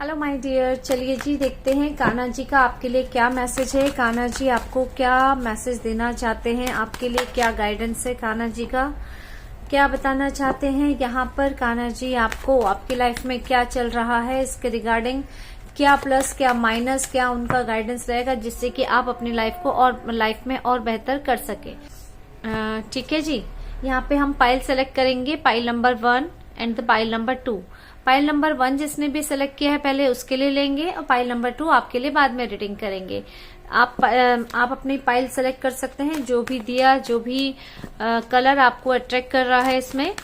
Hello my dear, चलिए जी देखते हैं कान्हा जी का आपके लिए क्या मैसेज है। कान्हा जी आपको क्या मैसेज देना चाहते हैं, आपके लिए क्या गाइडेंस है, कान्हा जी का क्या बताना चाहते हैं। यहाँ पर कान्हा जी आपको आपकी लाइफ में क्या चल रहा है इसके रिगार्डिंग, क्या प्लस क्या माइनस, क्या उनका गाइडेंस रहेगा जिससे कि आप अपनी लाइफ को और लाइफ में और बेहतर कर सके। ठीक है जी, यहाँ पे हम पाइल सेलेक्ट करेंगे, pile number 1 and the pile number 2। Pile number 1 जिसने भी सिलेक्ट किया है पहले उसके लिए लेंगे और पाइल नंबर 2 आपके लिए बाद में रीडिंग करेंगे। आप अपनी पाइल सेलेक्ट कर सकते हैं, जो भी दिया, जो भी कलर आपको अट्रैक्ट कर रहा है इसमें।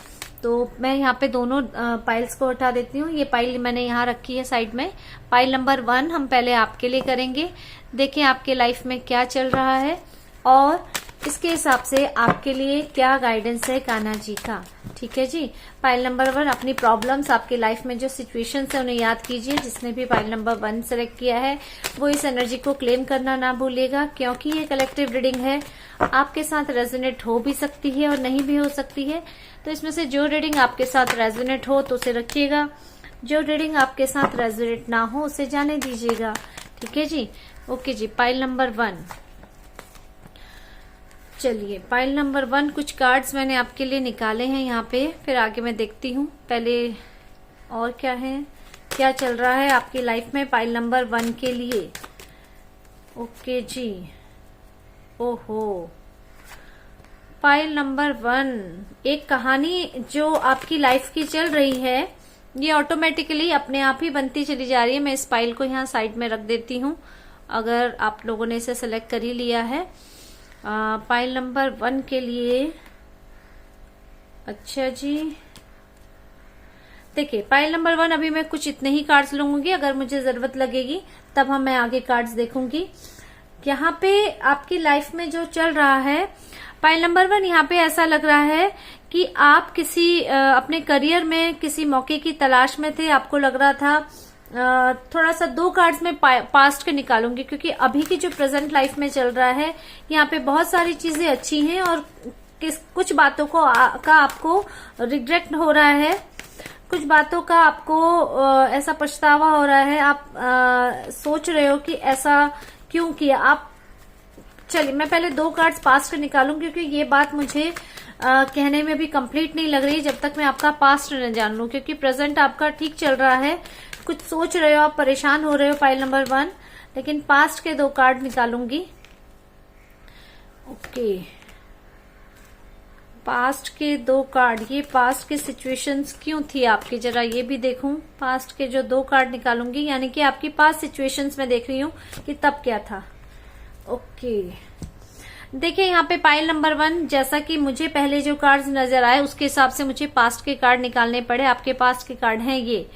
तो मैं यहाँ पे दोनों पाइल्स को हटा देती हूँ। ये पाइल मैंने यहाँ रखी है साइड में। पाइल नंबर 1 हम पहले आपके लिए करेंगे। देखिए आपके लाइफ में क्या चल रहा है और इसके हिसाब से आपके लिए क्या गाइडेंस है कान्हा जी का। ठीक है जी, पाइल नंबर 1 अपनी प्रॉब्लम्स, आपके लाइफ में जो सिचुएशंस है उन्हें याद कीजिए। जिसने भी पाइल नंबर 1 सेलेक्ट किया है वो इस एनर्जी को क्लेम करना ना भूलिएगा, क्योंकि ये कलेक्टिव रीडिंग है, आपके साथ रेजोनेट हो भी सकती है और नहीं भी हो सकती है। तो इसमें से जो रीडिंग आपके साथ रेजोनेट हो तो उसे रखिएगा, जो रीडिंग आपके साथ रेजोनेट ना हो उसे जाने दीजिएगा। ठीक है जी, ओके जी। पाइल नंबर 1, चलिए पाइल नंबर 1 कुछ कार्ड्स मैंने आपके लिए निकाले हैं यहाँ पे, फिर आगे मैं देखती हूँ पहले और क्या है, क्या चल रहा है आपकी लाइफ में पाइल नंबर 1 के लिए। ओके जी, ओहो, पाइल नंबर 1 एक कहानी जो आपकी लाइफ की चल रही है, ये ऑटोमेटिकली अपने आप ही बनती चली जा रही है। मैं इस पाइल को यहाँ साइड में रख देती हूँ अगर आप लोगों ने इसे सेलेक्ट कर ही लिया है। पाइल नंबर 1 के लिए, अच्छा जी, देखिए पाइल नंबर 1 अभी मैं कुछ इतने ही कार्ड्स लूंगी, अगर मुझे जरूरत लगेगी तब मैं आगे कार्ड्स देखूंगी। यहाँ पे आपकी लाइफ में जो चल रहा है पाइल नंबर 1, यहाँ पे ऐसा लग रहा है कि आप किसी अपने करियर में किसी मौके की तलाश में थे। आपको लग रहा था थोड़ा सा 2 कार्ड्स में पास्ट के निकालूंगी, क्योंकि अभी की जो प्रेजेंट लाइफ में चल रहा है यहाँ पे बहुत सारी चीजें अच्छी हैं और कुछ बातों को का आपको रिग्रेट हो रहा है, कुछ बातों का आपको ऐसा पछतावा हो रहा है। आप सोच रहे हो कि ऐसा क्यों किया आप। चलिए मैं पहले 2 कार्ड्स पास्ट के निकालूंगी, क्योंकि ये बात मुझे कहने में भी कंप्लीट नहीं लग रही जब तक मैं आपका पास्ट न जान लूं, क्योंकि प्रेजेंट आपका ठीक चल रहा है, कुछ सोच रहे हो आप, परेशान हो रहे हो पाइल नंबर 1, लेकिन पास्ट के 2 कार्ड निकालूंगी। ओके, पास्ट के 2 कार्ड, ये पास्ट की सिचुएशंस क्यों थी आपकी, जरा ये भी देखूं। पास्ट के जो 2 कार्ड निकालूंगी, यानी कि आपकी पास्ट सिचुएशंस में देख रही हूं कि तब क्या था। ओके, देखिए यहाँ पे पाइल नंबर 1, जैसा कि मुझे पहले जो कार्ड्स नजर आए उसके हिसाब से मुझे पास्ट के कार्ड निकालने पड़े। आपके पास्ट के कार्ड हैं ये।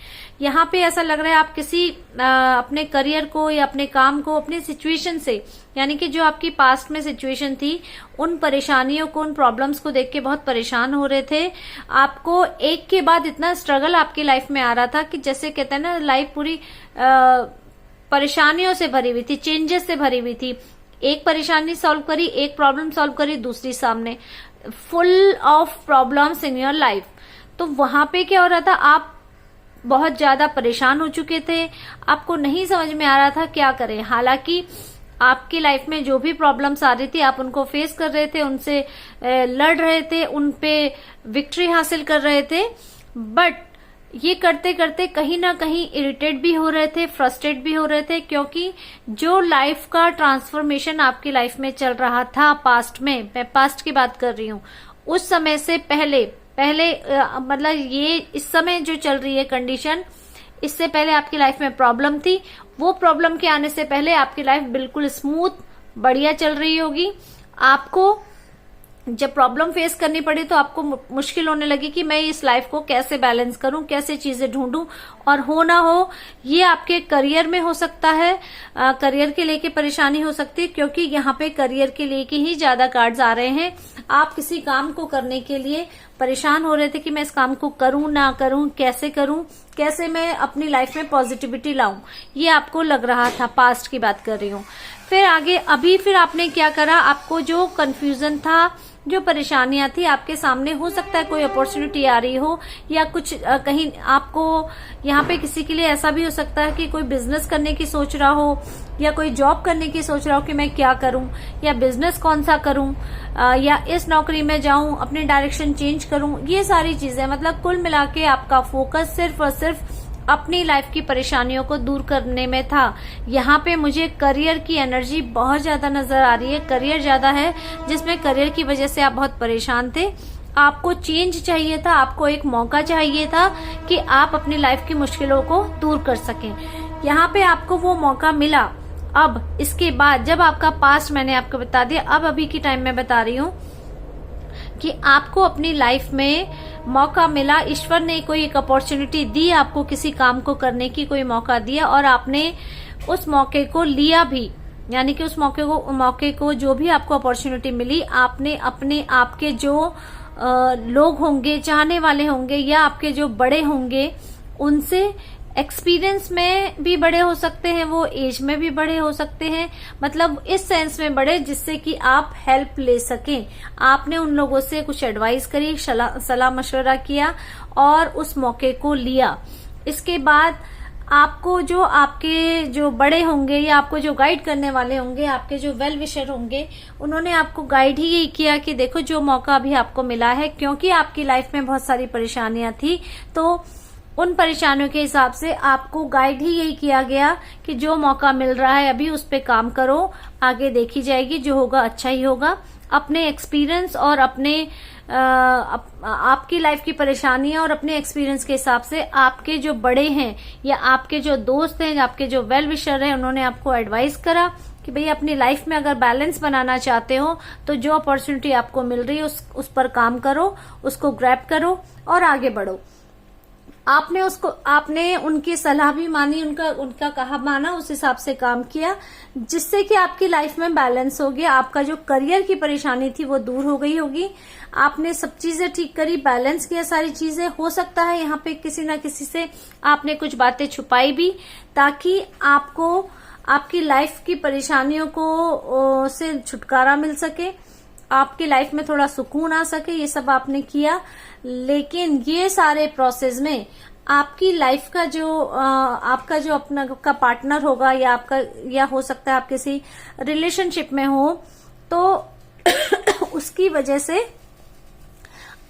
यहाँ पे ऐसा लग रहा है आप किसी अपने करियर को या अपने काम को, अपनी सिचुएशन से, यानी कि जो आपकी पास्ट में सिचुएशन थी, उन परेशानियों को, उन प्रॉब्लम्स को देख के बहुत परेशान हो रहे थे। आपको एक के बाद इतना स्ट्रगल आपकी लाइफ में आ रहा था कि जैसे कहते हैं ना, लाइफ पूरी परेशानियों से भरी हुई थी, चेंजेस से भरी हुई थी। एक परेशानी सॉल्व करी, एक प्रॉब्लम सॉल्व करी, दूसरी सामने, full of problems in your life. तो वहां पे क्या हो रहा था, आप बहुत ज्यादा परेशान हो चुके थे, आपको नहीं समझ में आ रहा था क्या करें। हालांकि आपकी लाइफ में जो भी प्रॉब्लम्स आ रही थी आप उनको फेस कर रहे थे, उनसे लड़ रहे थे, उन पे विक्ट्री हासिल कर रहे थे, बट ये करते करते कहीं ना कहीं इरिटेट भी हो रहे थे, फ्रस्ट्रेट भी हो रहे थे, क्योंकि जो लाइफ का ट्रांसफॉर्मेशन आपकी लाइफ में चल रहा था पास्ट में, मैं पास्ट की बात कर रही हूँ, उस समय से पहले मतलब ये इस समय जो चल रही है कंडीशन, इससे पहले आपकी लाइफ में प्रॉब्लम थी। वो प्रॉब्लम के आने से पहले आपकी लाइफ बिल्कुल स्मूथ बढ़िया चल रही होगी। आपको जब प्रॉब्लम फेस करनी पड़ी तो आपको मुश्किल होने लगी कि मैं इस लाइफ को कैसे बैलेंस करूं, कैसे चीजें ढूंढूं, और हो ना हो ये आपके करियर में हो सकता है, करियर के लेके परेशानी हो सकती है, क्योंकि यहाँ पे करियर के लेके ही ज्यादा कार्ड्स आ रहे हैं। आप किसी काम को करने के लिए परेशान हो रहे थे कि मैं इस काम को करूं ना करूं, कैसे मैं अपनी लाइफ में पॉजिटिविटी लाऊं, ये आपको लग रहा था। पास्ट की बात कर रही हूँ। फिर आगे अभी फिर आपने क्या करा, आपको जो कंफ्यूजन था, जो परेशानियां थी आपके सामने, हो सकता है कोई अपॉर्चुनिटी आ रही हो, या कुछ कहीं आपको यहाँ पे किसी के लिए ऐसा भी हो सकता है कि कोई बिजनेस करने की सोच रहा हो, या कोई जॉब करने की सोच रहा हो कि मैं क्या करूं, या बिजनेस कौन सा करूं, या इस नौकरी में जाऊं, अपने डायरेक्शन चेंज करूं। ये सारी चीजें, मतलब कुल मिला के आपका फोकस सिर्फ और सिर्फ अपनी लाइफ की परेशानियों को दूर करने में था। यहाँ पे मुझे करियर की एनर्जी बहुत ज्यादा नजर आ रही है, करियर ज्यादा है, जिसमें करियर की वजह से आप बहुत परेशान थे। आपको चेंज चाहिए था, आपको एक मौका चाहिए था कि आप अपनी लाइफ की मुश्किलों को दूर कर सकें। यहाँ पे आपको वो मौका मिला। अब इसके बाद जब आपका पास्ट मैंने आपको बता दिया, अब अभी की टाइम में बता रही हूँ कि आपको अपनी लाइफ में मौका मिला, ईश्वर ने कोई एक अपॉर्चुनिटी दी, आपको किसी काम को करने की कोई मौका दिया, और आपने उस मौके को लिया भी। यानी कि उस मौके को जो भी आपको अपॉर्चुनिटी मिली, आपने अपने आपके जो लोग होंगे, चाहने वाले होंगे, या आपके जो बड़े होंगे, उनसे एक्सपीरियंस में भी बड़े हो सकते हैं, वो एज में भी बड़े हो सकते हैं, मतलब इस सेंस में बड़े जिससे कि आप हेल्प ले सकें। आपने उन लोगों से कुछ एडवाइस करी, सलाह मशवरा किया और उस मौके को लिया। इसके बाद आपको जो आपके जो बड़े होंगे, या आपको जो गाइड करने वाले होंगे, आपके जो वेल विशर होंगे, उन्होंने आपको गाइड ही यही किया कि देखो जो मौका अभी आपको मिला है, क्योंकि आपकी लाइफ में बहुत सारी परेशानियां थी, तो उन परेशानियों के हिसाब से आपको गाइड ही यही किया गया कि जो मौका मिल रहा है अभी उस पे काम करो, आगे देखी जाएगी, जो होगा अच्छा ही होगा। अपने एक्सपीरियंस और अपने आपकी लाइफ की परेशानियां और अपने एक्सपीरियंस के हिसाब से आपके जो बड़े हैं, या आपके जो दोस्त हैं, आपके जो वेल विशर हैं, उन्होंने आपको एडवाइस करा कि भाई अपनी लाइफ में अगर बैलेंस बनाना चाहते हो तो जो अपॉर्चुनिटी आपको मिल रही है उस पर काम करो, उसको ग्रैब करो और आगे बढ़ो। आपने उनकी सलाह भी मानी, उनका कहा माना, उस हिसाब से काम किया, जिससे कि आपकी लाइफ में बैलेंस हो गया। आपका जो करियर की परेशानी थी वो दूर हो गई होगी। आपने सब चीजें ठीक करी, बैलेंस किया सारी चीजें। हो सकता है यहाँ पे किसी ना किसी से आपने कुछ बातें छुपाई भी, ताकि आपको आपकी लाइफ की परेशानियों को से छुटकारा मिल सके, आपकी लाइफ में थोड़ा सुकून आ सके। ये सब आपने किया, लेकिन ये सारे प्रोसेस में आपकी लाइफ का जो आपका जो अपना का पार्टनर होगा, या हो सकता है आप किसी रिलेशनशिप में हो, तो उसकी वजह से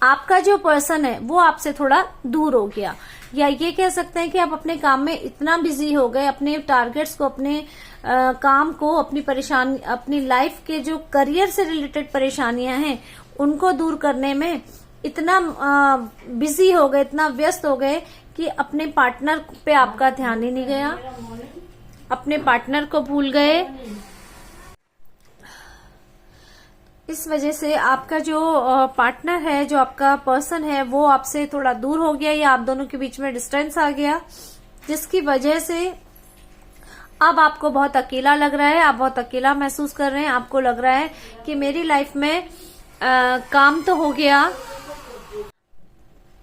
आपका जो पर्सन है वो आपसे थोड़ा दूर हो गया, या ये कह सकते हैं कि आप अपने काम में इतना बिजी हो गए, अपने टारगेट्स को, अपने काम को, अपनी लाइफ के जो करियर से रिलेटेड परेशानियां हैं उनको दूर करने में इतना बिजी हो गए, इतना व्यस्त हो गए कि अपने पार्टनर पे आपका ध्यान ही नहीं गया, अपने पार्टनर को भूल गए। इस वजह से आपका जो पार्टनर है, जो आपका पर्सन है, वो आपसे थोड़ा दूर हो गया, या आप दोनों के बीच में डिस्टेंस आ गया, जिसकी वजह से अब आपको बहुत अकेला लग रहा है, आप बहुत अकेला महसूस कर रहे हैं। आपको लग रहा है कि मेरी लाइफ में काम तो हो गया,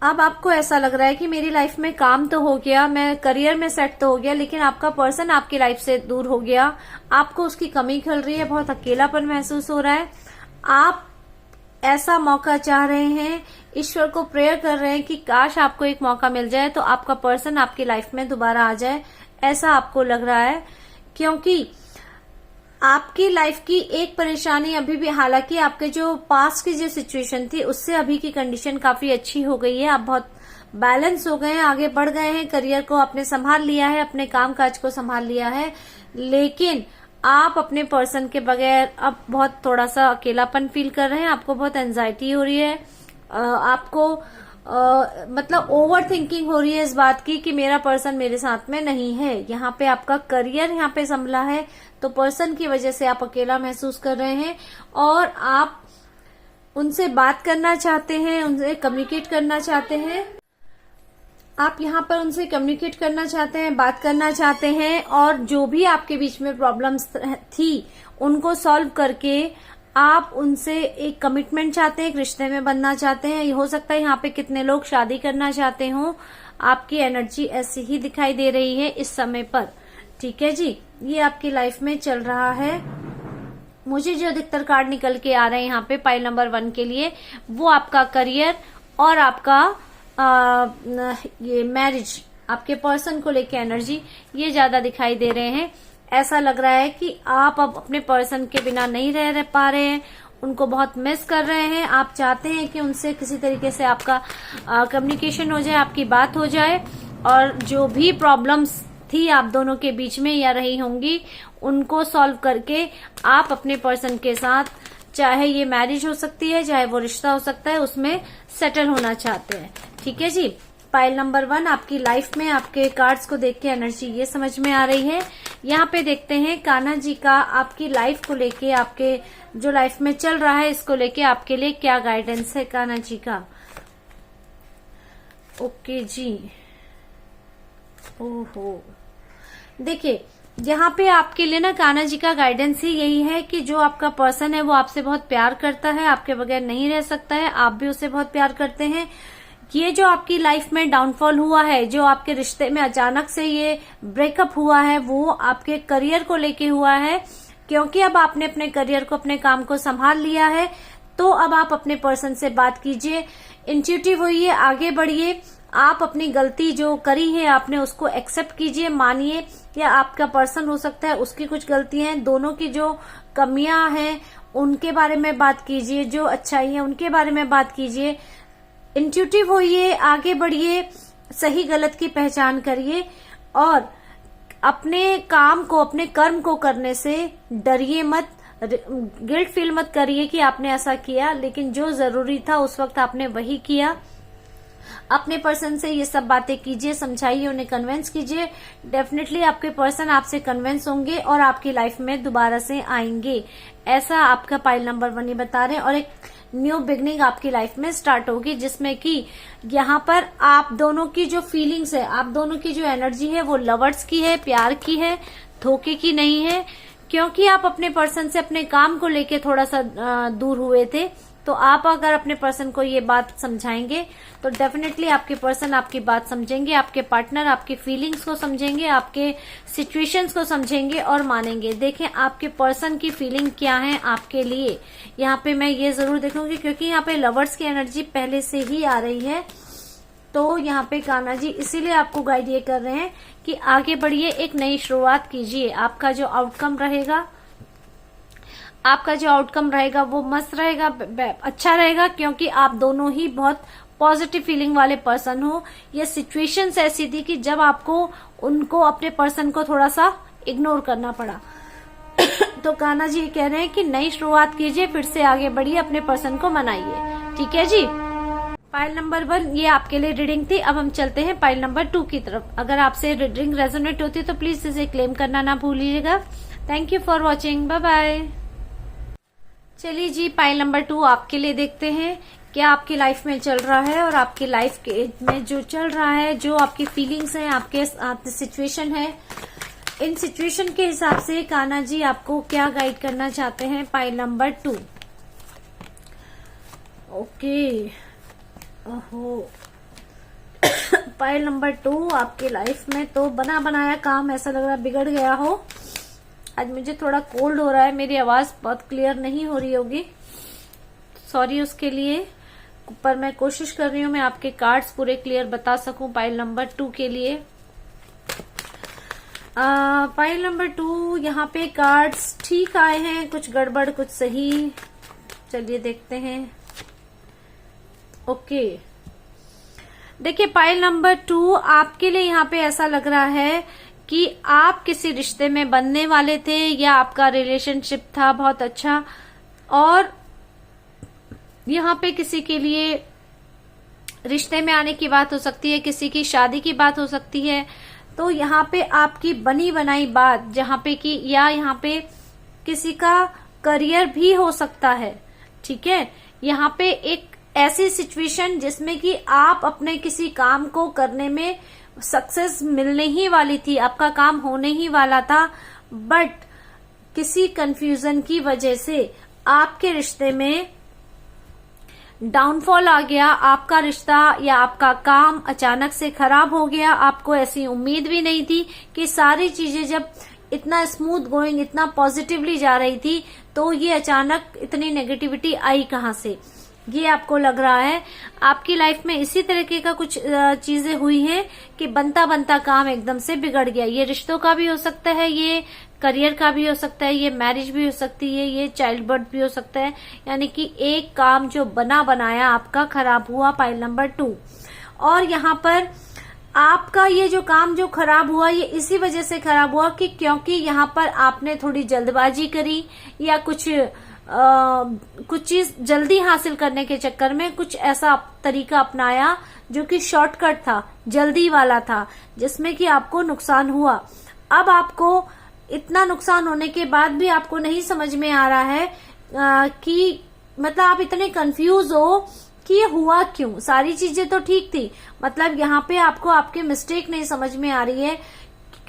अब आपको ऐसा लग रहा है कि मेरी लाइफ में काम तो हो गया, मैं करियर में सेट तो हो गया, लेकिन आपका पर्सन आपकी लाइफ से दूर हो गया, आपको उसकी कमी खल रही है, बहुत अकेलापन महसूस हो रहा है। आप ऐसा मौका चाह रहे हैं, ईश्वर को प्रेयर कर रहे हैं कि काश आपको एक मौका मिल जाए तो आपका पर्सन आपकी लाइफ में दोबारा आ जाए, ऐसा आपको लग रहा है। क्योंकि आपकी लाइफ की एक परेशानी अभी भी, हालांकि आपके जो पास्ट की जो सिचुएशन थी उससे अभी की कंडीशन काफी अच्छी हो गई है, आप बहुत बैलेंस हो गए हैं, आगे बढ़ गए हैं, करियर को आपने संभाल लिया है, अपने काम काज को संभाल लिया है, लेकिन आप अपने पर्सन के बगैर अब बहुत थोड़ा सा अकेलापन फील कर रहे हैं, आपको बहुत एंजाइटी हो रही है, आपको मतलब ओवर थिंकिंग हो रही है इस बात की कि मेरा पर्सन मेरे साथ में नहीं है। यहाँ पे आपका करियर यहाँ पे संभला है, तो पर्सन की वजह से आप अकेला महसूस कर रहे हैं, और आप उनसे बात करना चाहते हैं, उनसे कम्युनिकेट करना चाहते हैं, आप यहाँ पर उनसे कम्युनिकेट करना चाहते हैं, बात करना चाहते हैं, और जो भी आपके बीच में प्रॉब्लम्स थी उनको सॉल्व करके आप उनसे एक कमिटमेंट चाहते हैं, एक रिश्ते में बनना चाहते हैं। ये हो सकता है यहाँ पे कितने लोग शादी करना चाहते हो, आपकी एनर्जी ऐसी ही दिखाई दे रही है इस समय पर। ठीक है जी, ये आपकी लाइफ में चल रहा है। मुझे जो अधिकतर कार्ड निकल के आ रहे हैं यहाँ पे पाइल नंबर 1 के लिए, वो आपका करियर और आपका ये मैरिज, आपके पर्सन को लेके एनर्जी ये ज्यादा दिखाई दे रहे हैं। ऐसा लग रहा है कि आप अब अपने पर्सन के बिना नहीं रह पा रहे हैं, उनको बहुत मिस कर रहे हैं। आप चाहते हैं कि उनसे किसी तरीके से आपका कम्युनिकेशन हो जाए, आपकी बात हो जाए, और जो भी प्रॉब्लम्स थी आप दोनों के बीच में या रही होंगी उनको सॉल्व करके आप अपने पर्सन के साथ, चाहे ये मैरिज हो सकती है, चाहे वो रिश्ता हो सकता है, उसमें सेटल होना चाहते हैं। ठीक है जी। पाइल नंबर 1 आपकी लाइफ में आपके कार्ड्स को देख के एनर्जी ये समझ में आ रही है। यहाँ पे देखते हैं कान्हा जी का आपकी लाइफ को लेके, आपके जो लाइफ में चल रहा है इसको लेके आपके लिए क्या गाइडेंस है कान्हा जी का। ओके जी। ओहो, देखिए यहाँ पे आपके लिए ना कान्हा जी का गाइडेंस ही यही है कि जो आपका पर्सन है वो आपसे बहुत प्यार करता है, आपके बगैर नहीं रह सकता है, आप भी उसे बहुत प्यार करते हैं। ये जो आपकी लाइफ में डाउनफॉल हुआ है, जो आपके रिश्ते में अचानक से ये ब्रेकअप हुआ है, वो आपके करियर को लेके हुआ है, क्योंकि अब आपने अपने करियर को, अपने काम को संभाल लिया है। तो अब आप अपने पर्सन से बात कीजिए, इंट्यूटिव होइए, आगे बढ़िए। आप अपनी गलती जो करी है आपने उसको एक्सेप्ट कीजिए, मानिए, या आपका पर्सन हो सकता है उसकी कुछ गलती है, दोनों की जो कमियां हैं उनके बारे में बात कीजिए, जो अच्छाई है उनके बारे में बात कीजिए। इंट्यूटिव होइए, आगे बढ़िए, सही गलत की पहचान करिए और अपने काम को, अपने कर्म को करने से डरिए मत, गिल्ट फील मत करिए कि आपने ऐसा किया, लेकिन जो जरूरी था उस वक्त आपने वही किया। अपने पर्सन से ये सब बातें कीजिए, समझाइए, उन्हें कन्विंस कीजिए। डेफिनेटली आपके पर्सन आपसे कन्विंस होंगे और आपकी लाइफ में दोबारा से आएंगे, ऐसा आपका पाइल नंबर 1 ही बता रहे हैं। और एक न्यू बिगनिंग आपकी लाइफ में स्टार्ट होगी, जिसमें कि यहाँ पर आप दोनों की जो फीलिंग्स है, आप दोनों की जो एनर्जी है वो लवर्स की है, प्यार की है, धोखे की नहीं है। क्योंकि आप अपने पर्सन से अपने काम को लेके थोड़ा सा दूर हुए थे, तो आप अगर अपने पर्सन को ये बात समझाएंगे तो डेफिनेटली आपके पर्सन आपकी बात समझेंगे, आपके पार्टनर आपकी फीलिंग्स को समझेंगे, आपके सिचुएशंस को समझेंगे और मानेंगे। देखें आपके पर्सन की फीलिंग क्या है आपके लिए, यहाँ पे मैं ये जरूर देखूंगी, क्योंकि यहाँ पे लवर्स की एनर्जी पहले से ही आ रही है। तो यहाँ पे कान्हा जी इसीलिए आपको गाइड ये कर रहे हैं कि आगे बढ़िए, एक नई शुरुआत कीजिए। आपका जो आउटकम रहेगा वो मस्त रहेगा, अच्छा रहेगा, क्योंकि आप दोनों ही बहुत पॉजिटिव फीलिंग वाले पर्सन हो। ये सिचुएशंस ऐसी थी कि जब आपको उनको, अपने पर्सन को थोड़ा सा इग्नोर करना पड़ा। तो कान्हा जी कह रहे हैं कि नई शुरुआत कीजिए, फिर से आगे बढ़िए, अपने पर्सन को मनाइए। ठीक है जी। पाइल नंबर 1 ये आपके लिए रीडिंग थी। अब हम चलते हैं पाइल नंबर 2 की तरफ। अगर आपसे रीडिंग रेजोनेट होती है तो प्लीज इसे क्लेम करना ना भूलिएगा। Thank you for watching, bye bye. चलिए जी, पाइल नंबर 2 आपके लिए देखते हैं क्या आपकी लाइफ में चल रहा है, और आपकी लाइफ में जो चल रहा है, जो आपकी फीलिंग्स हैं, आपके सिचुएशन है, इन सिचुएशन के हिसाब से कान्हा जी आपको क्या गाइड करना चाहते हैं। Pile number 2। ओके, ओहो पाइल नंबर 2 आपकी लाइफ में तो बना बनाया काम ऐसा लग रहा है बिगड़ गया हो। आज मुझे थोड़ा कोल्ड हो रहा है, मेरी आवाज बहुत क्लियर नहीं हो रही होगी, सॉरी उसके लिए, पर मैं कोशिश कर रही हूँ मैं आपके कार्ड्स पूरे क्लियर बता सकूं पाइल नंबर 2 के लिए। पाइल नंबर 2 यहाँ पे कार्ड्स ठीक आए हैं, कुछ गड़बड़ कुछ सही। चलिए देखते हैं। ओके, देखिए पाइल नंबर 2 आपके लिए यहाँ पे ऐसा लग रहा है कि आप किसी रिश्ते में बनने वाले थे, या आपका रिलेशनशिप था बहुत अच्छा, और यहाँ पे किसी के लिए रिश्ते में आने की बात हो सकती है, किसी की शादी की बात हो सकती है। तो यहाँ पे आपकी बनी बनाई बात, जहाँ पे कि, या यहाँ पे किसी का करियर भी हो सकता है। ठीक है, यहाँ पे एक ऐसी सिचुएशन जिसमें कि आप अपने किसी काम को करने में सक्सेस मिलने ही वाली थी, आपका काम होने ही वाला था, बट किसी कंफ्यूजन की वजह से आपके रिश्ते में डाउनफॉल आ गया। आपका रिश्ता या आपका काम अचानक से खराब हो गया। आपको ऐसी उम्मीद भी नहीं थी कि सारी चीजें जब इतना स्मूथ गोइंग, इतना पॉजिटिवली जा रही थी, तो ये अचानक इतनी नेगेटिविटी आई कहाँ से, ये आपको लग रहा है। आपकी लाइफ में इसी तरीके का कुछ चीजें हुई हैं कि बनता बनता काम एकदम से बिगड़ गया। ये रिश्तों का भी हो सकता है, ये करियर का भी हो सकता है, ये मैरिज भी हो सकती है, ये चाइल्ड बर्थ भी हो सकता है। यानी कि एक काम जो बना बनाया आपका खराब हुआ, पाइल नंबर 2। और यहाँ पर आपका ये जो काम जो खराब हुआ, ये इसी वजह से खराब हुआ कि क्योंकि यहाँ पर आपने थोड़ी जल्दबाजी करी या कुछ चीज जल्दी हासिल करने के चक्कर में कुछ ऐसा तरीका अपनाया जो कि शॉर्टकट था, जल्दी वाला था, जिसमें कि आपको नुकसान हुआ। अब आपको इतना नुकसान होने के बाद भी आपको नहीं समझ में आ रहा है कि मतलब आप इतने कंफ्यूज हो कि ये हुआ क्यों। सारी चीजें तो ठीक थी, मतलब यहाँ पे आपको आपकी मिस्टेक नहीं समझ में आ रही है।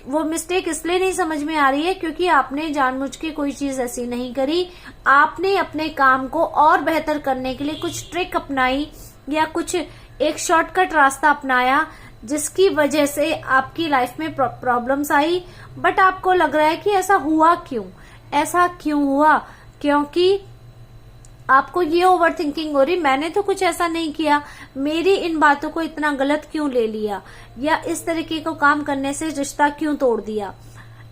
वो मिस्टेक इसलिए नहीं समझ में आ रही है क्योंकि आपने जानबूझ के कोई चीज ऐसी नहीं करी। आपने अपने काम को और बेहतर करने के लिए कुछ ट्रिक अपनाई या कुछ एक शॉर्टकट रास्ता अपनाया, जिसकी वजह से आपकी लाइफ में प्रॉब्लम्स आई। बट आपको लग रहा है कि ऐसा हुआ क्यों, ऐसा क्यों हुआ, क्योंकि आपको ये ओवर थिंकिंग हो रही, मैंने तो कुछ ऐसा नहीं किया, मेरी इन बातों को इतना गलत क्यों ले लिया, या इस तरीके को काम करने से रिश्ता क्यों तोड़ दिया।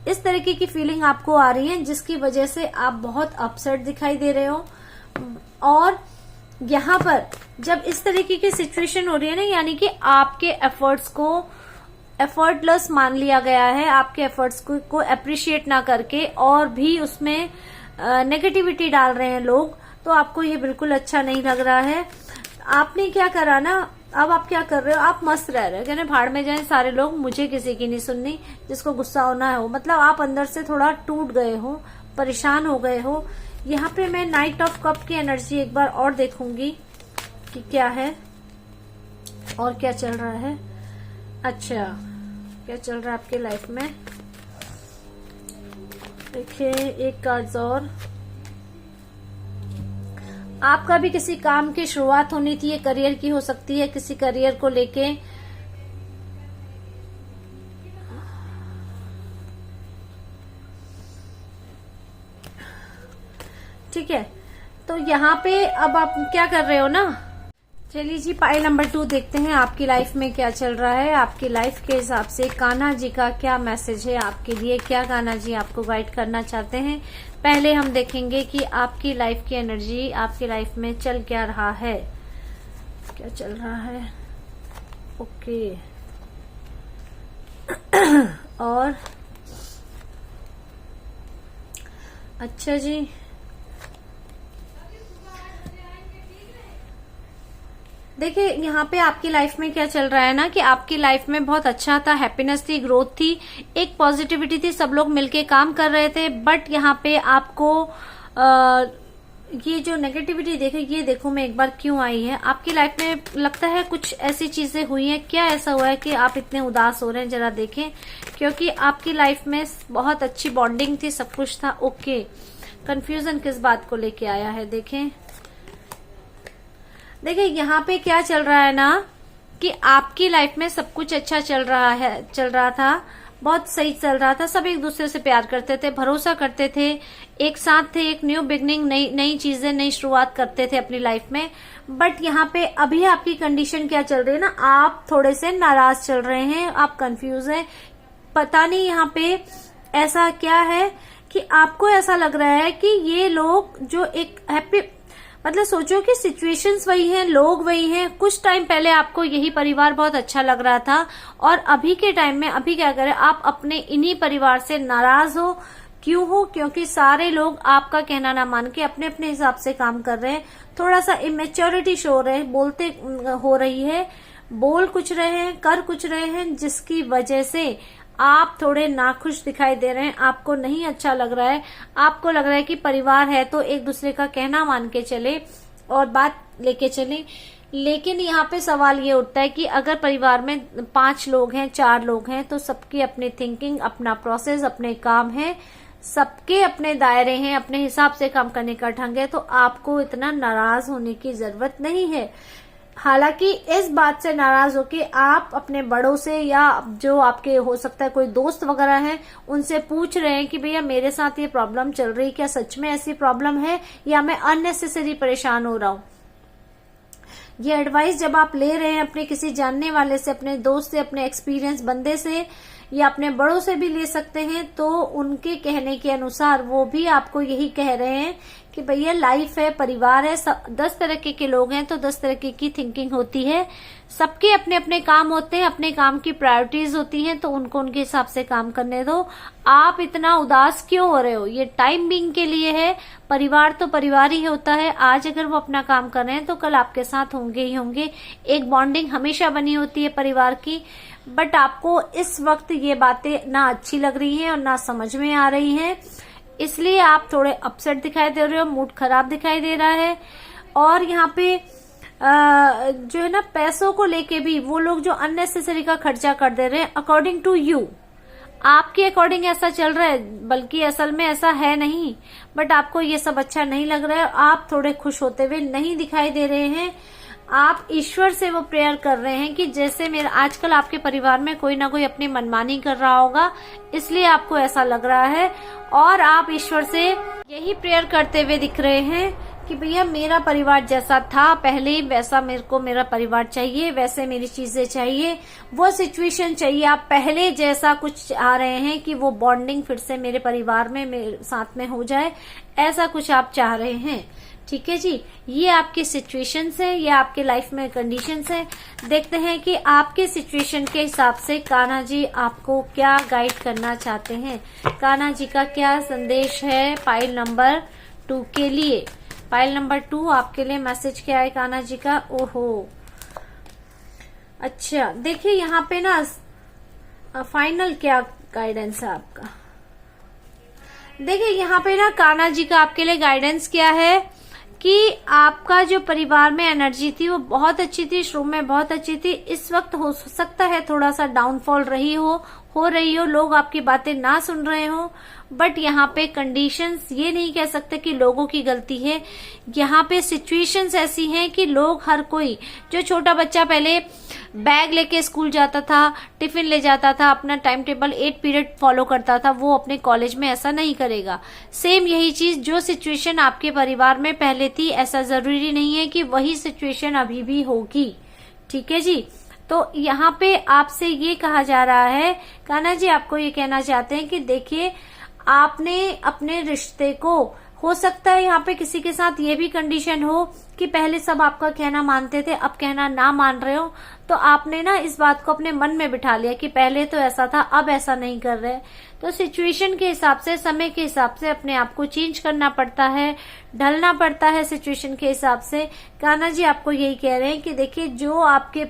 इस तरीके की फीलिंग आपको आ रही है, जिसकी वजह से आप बहुत अपसेट दिखाई दे रहे हो। और यहाँ पर जब इस तरीके की सिचुएशन हो रही है ना, यानी कि आपके एफर्ट्स को एफर्टलेस मान लिया गया है, आपके एफर्ट्स को अप्रिशिएट ना करके और भी उसमें नेगेटिविटी डाल रहे हैं लोग, तो आपको ये बिल्कुल अच्छा नहीं लग रहा है। आपने क्या करा ना, अब आप क्या कर रहे हो, आप मस्त रह रहे हो, कहने भाड़ में जाए सारे लोग, मुझे किसी की नहीं सुननी, जिसको गुस्सा होना हो। मतलब आप अंदर से थोड़ा टूट गए हो, परेशान हो गए हो। यहाँ पे मैं नाइट ऑफ कप की एनर्जी एक बार और देखूंगी कि क्या है और क्या चल रहा है। अच्छा, क्या चल रहा है आपके लाइफ में, देखिए एक कार्ड और। आपका भी किसी काम की शुरुआत होनी थी, ये करियर की हो सकती है, किसी करियर को लेके। ठीक है, तो यहाँ पे अब आप क्या कर रहे हो ना, चलिए जी पाइल नंबर 2 देखते हैं आपकी लाइफ में क्या चल रहा है। आपकी लाइफ के हिसाब से कान्हा जी का क्या मैसेज है आपके लिए, क्या कान्हा जी आपको गाइड करना चाहते हैं। पहले हम देखेंगे कि आपकी लाइफ की एनर्जी आपकी लाइफ में चल क्या रहा है, क्या चल रहा है। ओके और अच्छा जी, देखिए यहाँ पे आपकी लाइफ में क्या चल रहा है ना कि आपकी लाइफ में बहुत अच्छा था, हैप्पीनेस थी, ग्रोथ थी, एक पॉजिटिविटी थी, सब लोग मिलके काम कर रहे थे। बट यहाँ पे आपको ये जो नेगेटिविटी देखे, ये देखो मैं एक बार क्यों आई है आपकी लाइफ में। लगता है कुछ ऐसी चीजें हुई हैं, क्या ऐसा हुआ है कि आप इतने उदास हो रहे हैं, जरा देखें। क्योंकि आपकी लाइफ में बहुत अच्छी बॉन्डिंग थी, सब कुछ था। ओके, कंफ्यूजन किस बात को लेके आया है, देखें। देखिए यहाँ पे क्या चल रहा है ना कि आपकी लाइफ में सब कुछ अच्छा चल रहा था, बहुत सही चल रहा था, सब एक दूसरे से प्यार करते थे, भरोसा करते थे, एक साथ थे, एक न्यू बिगनिंग, नई चीजें, नई शुरुआत करते थे अपनी लाइफ में। बट यहाँ पे अभी आपकी कंडीशन क्या चल रही है ना, आप थोड़े से नाराज चल रहे हैं, आप कंफ्यूज हैं, पता नहीं यहाँ पे ऐसा क्या है कि आपको ऐसा लग रहा है कि ये लोग जो एक हैप्पी, मतलब सोचो कि सिचुएशंस वही हैं, लोग वही हैं। कुछ टाइम पहले आपको यही परिवार बहुत अच्छा लग रहा था और अभी के टाइम में अभी क्या करें, आप अपने इन्हीं परिवार से नाराज हो। क्यों हो? क्योंकि सारे लोग आपका कहना ना मान के अपने अपने हिसाब से काम कर रहे हैं। थोड़ा सा इमेच्योरिटी शो हो रहे हैं, बोलते हो रही है, बोल कुछ रहे हैं, कर कुछ रहे हैं, जिसकी वजह से आप थोड़े नाखुश दिखाई दे रहे हैं। आपको नहीं अच्छा लग रहा है, आपको लग रहा है कि परिवार है तो एक दूसरे का कहना मान के चले और बात लेके चले। लेकिन यहाँ पे सवाल ये उठता है कि अगर परिवार में 5 लोग हैं, 4 लोग हैं, तो सबकी अपनी थिंकिंग, अपना प्रोसेस, अपने काम है, सबके अपने दायरे हैं, अपने हिसाब से काम करने का ढंग है, तो आपको इतना नाराज होने की जरूरत नहीं है। हालांकि इस बात से नाराज हो कि आप अपने बड़ों से या जो आपके हो सकता है कोई दोस्त वगैरह हैं उनसे पूछ रहे हैं कि भैया मेरे साथ ये प्रॉब्लम चल रही, क्या सच में ऐसी प्रॉब्लम है या मैं अननेसेसरी परेशान हो रहा हूं। ये एडवाइस जब आप ले रहे हैं अपने किसी जानने वाले से, अपने दोस्त से, अपने एक्सपीरियंस बंदे से या अपने बड़ों से भी ले सकते हैं, तो उनके कहने के अनुसार वो भी आपको यही कह रहे हैं कि भैया लाइफ है, परिवार है, 10 तरीके के लोग हैं तो 10 तरीके की थिंकिंग होती है, सबके अपने अपने काम होते हैं, अपने काम की प्रायोरिटीज होती हैं, तो उनको उनके हिसाब से काम करने दो। आप इतना उदास क्यों हो रहे हो, ये टाइम बीइंग के लिए है। परिवार तो परिवार ही होता है, आज अगर वो अपना काम कर रहे हैं तो कल आपके साथ होंगे ही होंगे। एक बॉन्डिंग हमेशा बनी होती है परिवार की, बट आपको इस वक्त ये बातें ना अच्छी लग रही हैं और ना समझ में आ रही हैं, इसलिए आप थोड़े अपसेट दिखाई दे रहे हो, मूड खराब दिखाई दे रहा है। और यहाँ पे जो है ना पैसों को लेके भी वो लोग जो अननेसेसरी का खर्चा कर दे रहे हैं, अकॉर्डिंग टू यू, आपके अकॉर्डिंग ऐसा चल रहा है, बल्कि असल में ऐसा है नहीं, बट आपको ये सब अच्छा नहीं लग रहा है, आप थोड़े खुश होते हुए नहीं दिखाई दे रहे हैं। आप ईश्वर से वो प्रेयर कर रहे हैं कि जैसे मेरा आजकल आपके परिवार में कोई ना कोई अपनी मनमानी कर रहा होगा, इसलिए आपको ऐसा लग रहा है, और आप ईश्वर से यही प्रेयर करते हुए दिख रहे हैं कि भैया मेरा परिवार जैसा था पहले वैसा मेरे को मेरा परिवार चाहिए, वैसे मेरी चीजें चाहिए, वो सिचुएशन चाहिए। आप पहले जैसा कुछ चाह रहे हैं कि वो बॉन्डिंग फिर से मेरे परिवार में मेरे साथ में हो जाए, ऐसा कुछ आप चाह रहे हैं। ठीक है जी, ये आपकी सिचुएशंस है, ये आपके लाइफ में कंडीशंस है। देखते हैं कि आपके सिचुएशन के हिसाब से कान्हा जी आपको क्या गाइड करना चाहते हैं। कान्हा जी का क्या संदेश है पाइल नंबर 2 के लिए। पाइल नंबर 2 आपके लिए मैसेज क्या है कान्हा जी का। ओहो, अच्छा देखिए यहाँ पे ना फाइनल क्या गाइडेंस है आपका। देखिए यहाँ पे ना कान्हा जी का आपके लिए गाइडेंस क्या है कि आपका जो परिवार में एनर्जी थी वो बहुत अच्छी थी, शुरू में बहुत अच्छी थी, इस वक्त हो सकता है थोड़ा सा डाउनफॉल हो रही हो, लोग आपकी बातें ना सुन रहे हो, बट यहाँ पे कंडीशंस ये नहीं कह सकते कि लोगों की गलती है। यहाँ पे सिचुएशंस ऐसी हैं कि लोग, हर कोई, जो छोटा बच्चा पहले बैग लेके स्कूल जाता था, टिफिन ले जाता था, अपना टाइम टेबल 8 पीरियड फॉलो करता था, वो अपने कॉलेज में ऐसा नहीं करेगा। सेम यही चीज जो सिचुएशन आपके परिवार में पहले थी, ऐसा जरूरी नहीं है कि वही सिचुएशन अभी भी होगी। ठीक है जी, तो यहाँ पे आपसे ये कहा जा रहा है, कान्हा जी आपको ये कहना चाहते हैं कि देखिए आपने अपने रिश्ते को, हो सकता है यहाँ पे किसी के साथ ये भी कंडीशन हो कि पहले सब आपका कहना मानते थे, अब कहना ना मान रहे हो, तो आपने ना इस बात को अपने मन में बिठा लिया कि पहले तो ऐसा था अब ऐसा नहीं कर रहे। तो सिचुएशन के हिसाब से, समय के हिसाब से अपने आप को चेंज करना पड़ता है, ढलना पड़ता है सिचुएशन के हिसाब से। कान्हा जी आपको यही कह रहे हैं कि देखिए जो आपके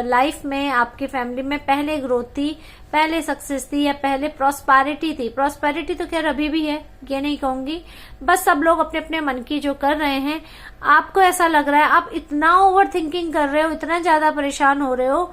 लाइफ में, आपके फैमिली में पहले ग्रोथ थी, पहले सक्सेस थी या पहले प्रॉस्पेरिटी थी, प्रॉस्पेरिटी तो खैर अभी भी है, ये नहीं कहूंगी, बस सब लोग अपने अपने मन की जो कर रहे हैं, आपको ऐसा लग रहा है आप इतना ओवर थिंकिंग कर रहे हो, इतना ज्यादा परेशान हो रहे हो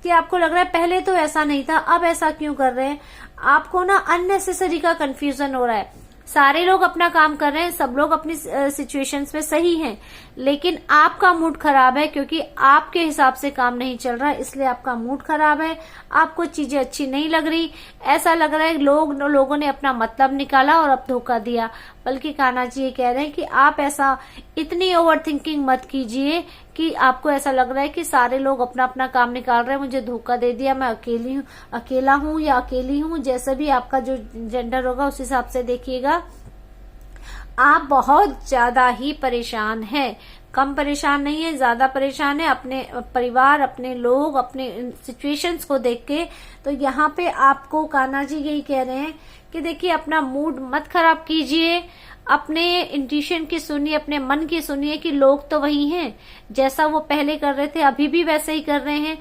कि आपको लग रहा है पहले तो ऐसा नहीं था, अब ऐसा क्यों कर रहे हैं। आपको ना अननेसेसरी का कंफ्यूजन हो रहा है। सारे लोग अपना काम कर रहे हैं, सब लोग अपनी सिचुएशंस में सही हैं, लेकिन आपका मूड खराब है क्योंकि आपके हिसाब से काम नहीं चल रहा है, इसलिए आपका मूड खराब है, आपको चीजें अच्छी नहीं लग रही। ऐसा लग रहा है लोगों ने अपना मतलब निकाला और अब धोखा दिया। बल्कि कान्हा जी ये कह रहे हैं कि आप ऐसा इतनी ओवर थिंकिंग मत कीजिए कि आपको ऐसा लग रहा है कि सारे लोग अपना अपना काम निकाल रहे हैं, मुझे धोखा दे दिया, मैं अकेला हूँ या अकेली हूँ, जैसे भी आपका जो जेंडर होगा उस हिसाब से देखिएगा। आप बहुत ज्यादा ही परेशान हैं, कम परेशान नहीं है, ज्यादा परेशान है अपने परिवार, अपने लोग, अपने सिचुएशंस को देख के। तो यहाँ पे आपको कान्हा जी यही कह रहे हैं कि देखिए अपना मूड मत खराब कीजिए, अपने इंट्यूशन की सुनिए, अपने मन की सुनिए कि लोग तो वही हैं, जैसा वो पहले कर रहे थे अभी भी वैसे ही कर रहे हैं।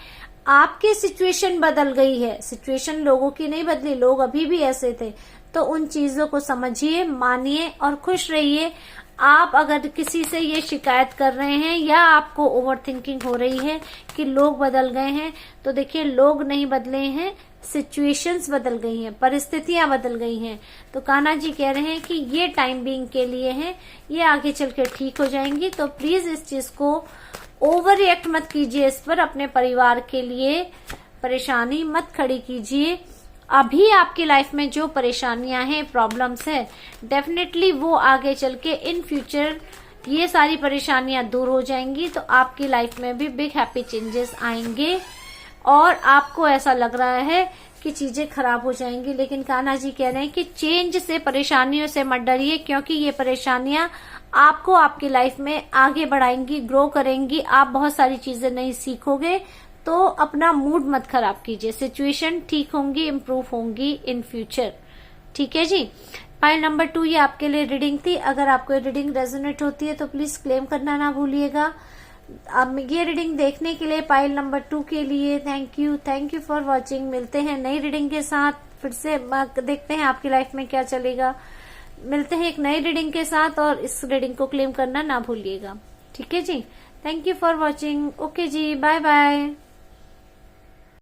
आपकी सिचुएशन बदल गई है, सिचुएशन लोगों की नहीं बदली, लोग अभी भी ऐसे थे। तो उन चीजों को समझिए, मानिए और खुश रहिए। आप अगर किसी से ये शिकायत कर रहे हैं या आपको ओवर थिंकिंग हो रही है कि लोग बदल गए हैं, तो देखिए लोग नहीं बदले हैं, सिचुएशंस बदल गई हैं, परिस्थितियां बदल गई हैं। तो कान्हा जी कह रहे हैं कि ये टाइम बीइंग के लिए है, ये आगे चल के ठीक हो जाएंगी। तो प्लीज इस चीज को ओवर रिएक्ट मत कीजिए इस पर, अपने परिवार के लिए परेशानी मत खड़ी कीजिए। अभी आपकी लाइफ में जो परेशानियां हैं, प्रॉब्लम्स है, डेफिनेटली वो आगे चल के इन फ्यूचर ये सारी परेशानियां दूर हो जाएंगी, तो आपकी लाइफ में भी बिग हैप्पी चेंजेस आएंगे और आपको ऐसा लग रहा है कि चीजें खराब हो जाएंगी। लेकिन कान्हा जी कह रहे हैं कि चेंज से, परेशानियों से मत डरिए, क्योंकि ये परेशानियां आपको आपकी लाइफ में आगे बढ़ाएंगी, ग्रो करेंगी। आप बहुत सारी चीजें नहीं सीखोगे, तो अपना मूड मत खराब कीजिए। सिचुएशन ठीक होंगी, इम्प्रूव होंगी इन फ्यूचर। ठीक है जी। पाइल नंबर 2 ये आपके लिए रीडिंग थी। अगर आपको ये रीडिंग रेजोनेट होती है तो प्लीज क्लेम करना ना भूलिएगा। अब ये रीडिंग देखने के लिए पाइल नंबर 2 के लिए थैंक यू फॉर वॉचिंग। मिलते हैं नई रीडिंग के साथ, फिर से देखते हैं आपकी लाइफ में क्या चलेगा। मिलते हैं एक नई रीडिंग के साथ, और इस रीडिंग को क्लेम करना ना भूलिएगा। ठीक है जी। Thank you for watching. Okay जी, बाय बाय।